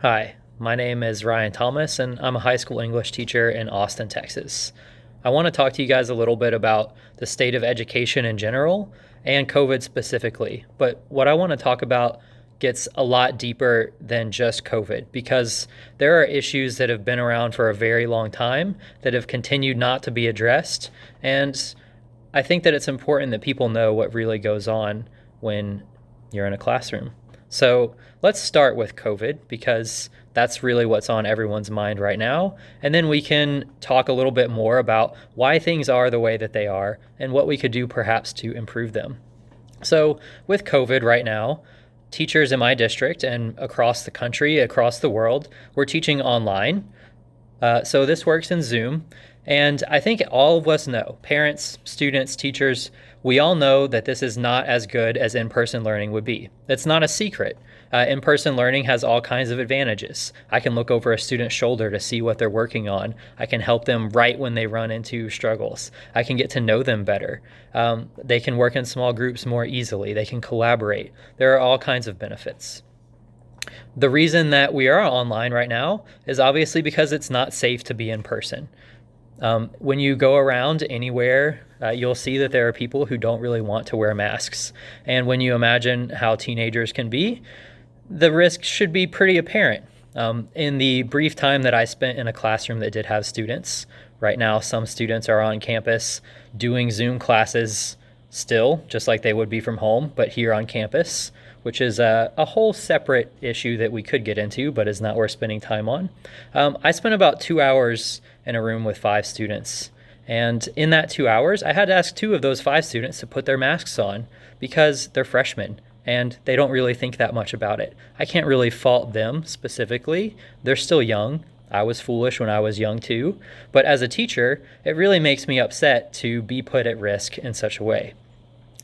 Hi, my name is Ryan Thomas, and I'm a high school English teacher in Austin, Texas. I want to talk to you guys a little bit about the state of education in general and COVID specifically. But what I want to talk about gets a lot deeper than just COVID because there are issues that have been around for a very long time that have continued not to be addressed. And I think that it's important that people know what really goes on when you're in a classroom. So let's start with COVID because that's really what's on everyone's mind right now. And then we can talk a little bit more about why things are the way that they are and what we could do perhaps to improve them. So, with COVID right now, teachers in my district and across the country, across the world, we're teaching online. So this works in Zoom. And I think all of us know, parents, students, teachers, we all know that this is not as good as in person learning would be. It's not a secret. In person learning has all kinds of advantages. I can look over a student's shoulder to see what they're working on. I can help them right when they run into struggles. I can get to know them better. They can work in small groups more easily. They can collaborate. There are all kinds of benefits. The reason that we are online right now is obviously because it's not safe to be in person. When you go around anywhere, you'll see that there are people who don't really want to wear masks. And when you imagine how teenagers can be, the risk should be pretty apparent. In the brief time that I spent in a classroom that did have students, right now some students are on campus doing Zoom classes still, just like they would be from home, but here on campus, which is a whole separate issue that we could get into, but is not worth spending time on. I spent about 2 hours in a room with 5 students. And in that 2 hours, I had to ask 2 of those 5 students to put their masks on because they're freshmen and they don't really think that much about it. I can't really fault them specifically. They're still young. I was foolish when I was young too. But as a teacher, it really makes me upset to be put at risk in such a way.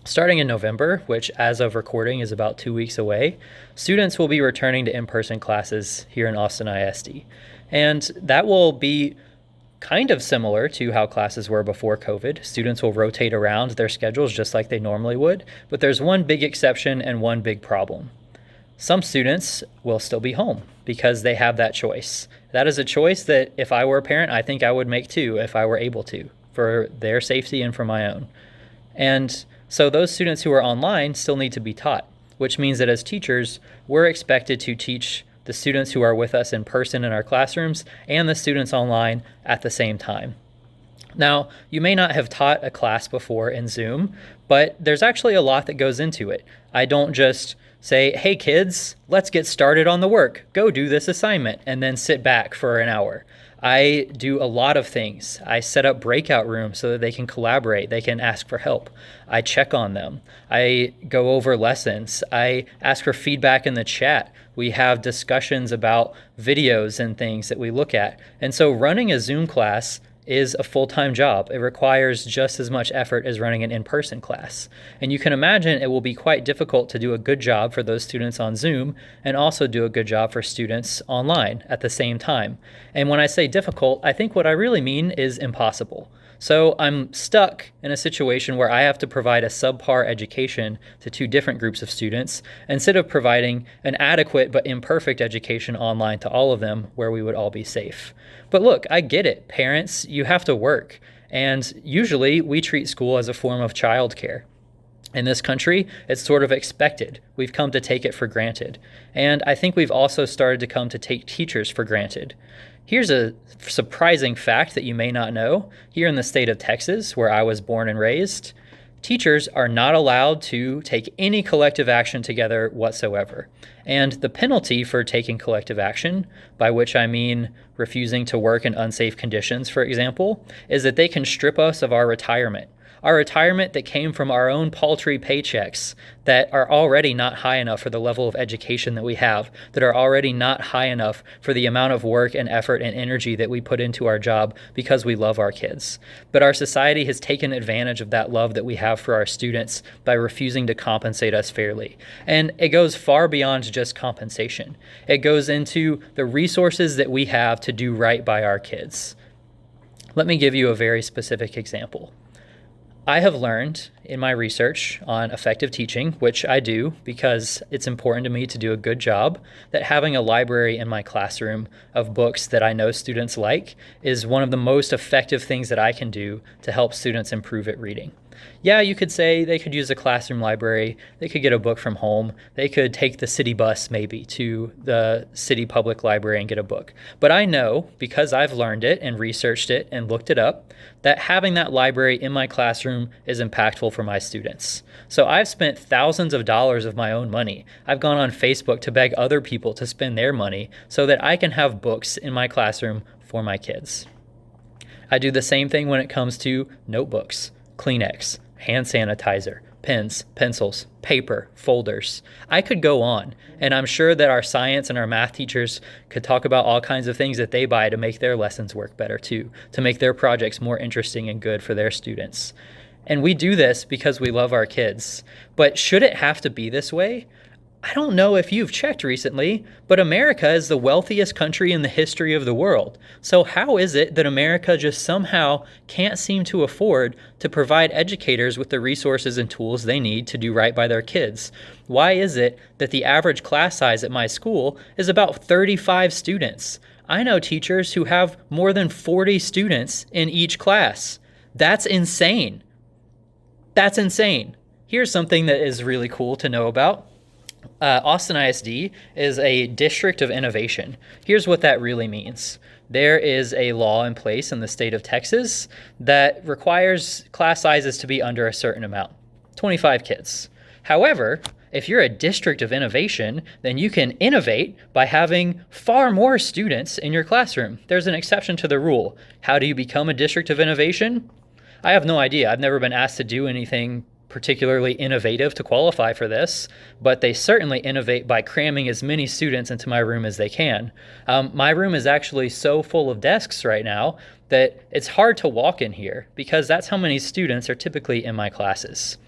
Starting in November, which as of recording is about 2 weeks away, students will be returning to in-person classes here in Austin ISD. And that will be kind of similar to how classes were before COVID. Students will rotate around their schedules just like they normally would, but there's one big exception and one big problem. Some students will still be home because they have that choice. That is a choice that if I were a parent, I think I would make too if I were able to, for their safety and for my own. And so those students who are online still need to be taught, which means that as teachers, we're expected to teach the students who are with us in person in our classrooms and the students online at the same time. Now, you may not have taught a class before in Zoom, but there's actually a lot that goes into it. I don't just say, hey kids, let's get started on the work. Go do this assignment and then sit back for an hour. I do a lot of things. I set up breakout rooms so that they can collaborate, they can ask for help. I check on them. I go over lessons. I ask for feedback in the chat. We have discussions about videos and things that we look at. And so running a Zoom class is a full-time job. It requires just as much effort as running an in-person class. And you can imagine it will be quite difficult to do a good job for those students on Zoom and also do a good job for students online at the same time. And when I say difficult, I think what I really mean is impossible. So I'm stuck in a situation where I have to provide a subpar education to 2 different groups of students instead of providing an adequate but imperfect education online to all of them where we would all be safe. But look, I get it. Parents, you have to work. And usually we treat school as a form of childcare. In this country, it's sort of expected. We've come to take it for granted. And I think we've also started to come to take teachers for granted. Here's a surprising fact that you may not know. Here in the state of Texas, where I was born and raised, teachers are not allowed to take any collective action together whatsoever. And the penalty for taking collective action, by which I mean refusing to work in unsafe conditions, for example, is that they can strip us of our retirement. Our retirement that came from our own paltry paychecks that are already not high enough for the level of education that we have, that are already not high enough for the amount of work and effort and energy that we put into our job because we love our kids. But our society has taken advantage of that love that we have for our students by refusing to compensate us fairly. And it goes far beyond just compensation. It goes into the resources that we have to do right by our kids. Let me give you a very specific example. I have learned in my research on effective teaching, which I do because it's important to me to do a good job, that having a library in my classroom of books that I know students like is one of the most effective things that I can do to help students improve at reading. Yeah, you could say they could use a classroom library, they could get a book from home, they could take the city bus maybe to the city public library and get a book. But I know, because I've learned it and researched it and looked it up, that having that library in my classroom is impactful for my students. So I've spent thousands of dollars of my own money. I've gone on Facebook to beg other people to spend their money so that I can have books in my classroom for my kids. I do the same thing when it comes to notebooks, Kleenex, hand sanitizer, pens, pencils, paper, folders. I could go on, and I'm sure that our science and our math teachers could talk about all kinds of things that they buy to make their lessons work better too, to make their projects more interesting and good for their students. And we do this because we love our kids. But should it have to be this way? I don't know if you've checked recently, but America is the wealthiest country in the history of the world. So how is it that America just somehow can't seem to afford to provide educators with the resources and tools they need to do right by their kids? Why is it that the average class size at my school is about 35 students? I know teachers who have more than 40 students in each class. That's insane. That's insane. Here's something that is really cool to know about. Austin ISD is a district of innovation. Here's what that really means. There is a law in place in the state of Texas that requires class sizes to be under a certain amount, 25 kids. However, if you're a district of innovation, then you can innovate by having far more students in your classroom. There's an exception to the rule. How do you become a district of innovation? I have no idea. I've never been asked to do anything particularly innovative to qualify for this, but they certainly innovate by cramming as many students into my room as they can. My room is actually so full of desks right now that it's hard to walk in here because that's how many students are typically in my classes.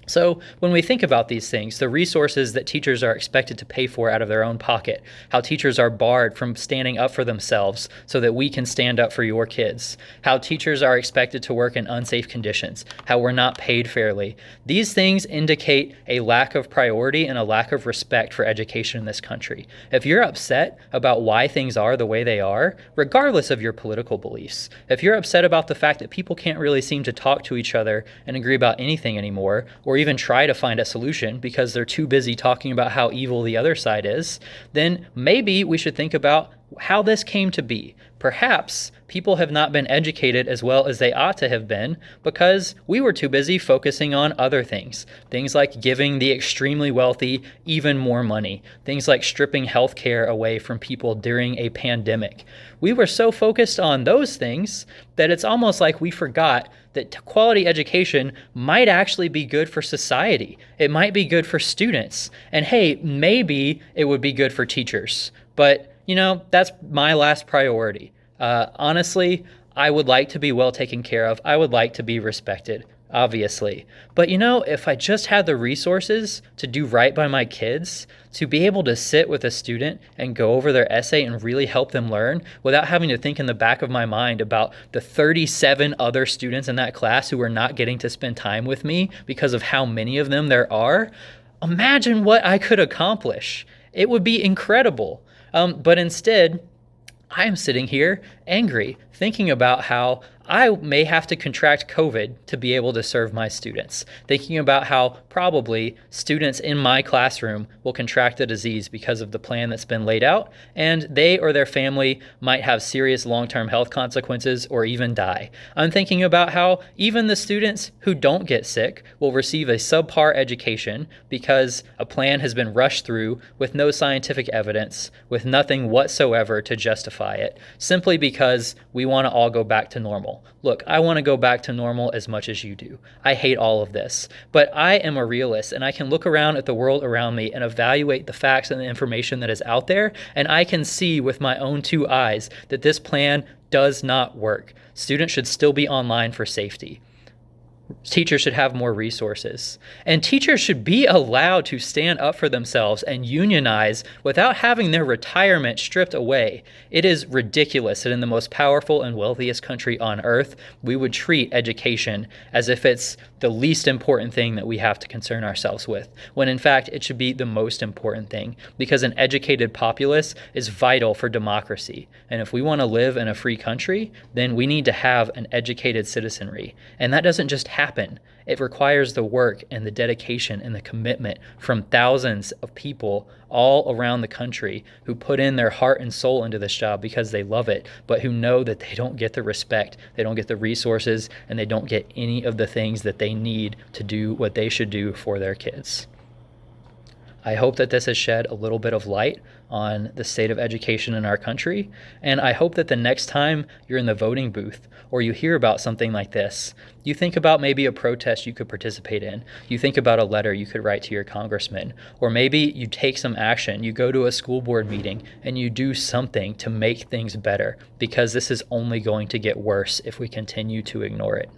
So when we think about these things, the resources that teachers are expected to pay for out of their own pocket, how teachers are barred from standing up for themselves so that we can stand up for your kids, how teachers are expected to work in unsafe conditions, how we're not paid fairly, these things indicate a lack of priority and a lack of respect for education in this country. If you're upset about why things are the way they are, regardless of your political beliefs, if you're upset about the fact that people can't really seem to talk to each other and agree about anything anymore, or even try to find a solution because they're too busy talking about how evil the other side is, then maybe we should think about how this came to be. Perhaps people have not been educated as well as they ought to have been because we were too busy focusing on other things. Things like giving the extremely wealthy even more money. Things like stripping health care away from people during a pandemic. We were so focused on those things that it's almost like we forgot that quality education might actually be good for society. It might be good for students. And hey, maybe it would be good for teachers. But that's my last priority. Honestly, I would like to be well taken care of. I would like to be respected, obviously. But if I just had the resources to do right by my kids, to be able to sit with a student and go over their essay and really help them learn without having to think in the back of my mind about the 37 other students in that class who are not getting to spend time with me because of how many of them there are, imagine what I could accomplish. It would be incredible. But instead, I am sitting here angry, thinking about how I may have to contract COVID to be able to serve my students, thinking about how probably students in my classroom will contract the disease because of the plan that's been laid out, and they or their family might have serious long-term health consequences or even die. I'm thinking about how even the students who don't get sick will receive a subpar education because a plan has been rushed through with no scientific evidence, with nothing whatsoever to justify it, simply because we want to all go back to normal. Look, I want to go back to normal as much as you do. I hate all of this, but I am a realist and I can look around at the world around me and evaluate the facts and the information that is out there, and I can see with my own two eyes that this plan does not work. Students should still be online for safety. Teachers should have more resources. And teachers should be allowed to stand up for themselves and unionize without having their retirement stripped away. It is ridiculous that in the most powerful and wealthiest country on earth, we would treat education as if it's the least important thing that we have to concern ourselves with, when in fact it should be the most important thing, because an educated populace is vital for democracy. And if we want to live in a free country, then we need to have an educated citizenry. And that doesn't just happen. It requires the work and the dedication and the commitment from thousands of people all around the country who put in their heart and soul into this job because they love it, but who know that they don't get the respect, they don't get the resources, and they don't get any of the things that they need to do what they should do for their kids. I hope that this has shed a little bit of light on the state of education in our country, and I hope that the next time you're in the voting booth or you hear about something like this, you think about maybe a protest you could participate in. You think about a letter you could write to your congressman, or maybe you take some action. You go to a school board meeting and you do something to make things better, because this is only going to get worse if we continue to ignore it.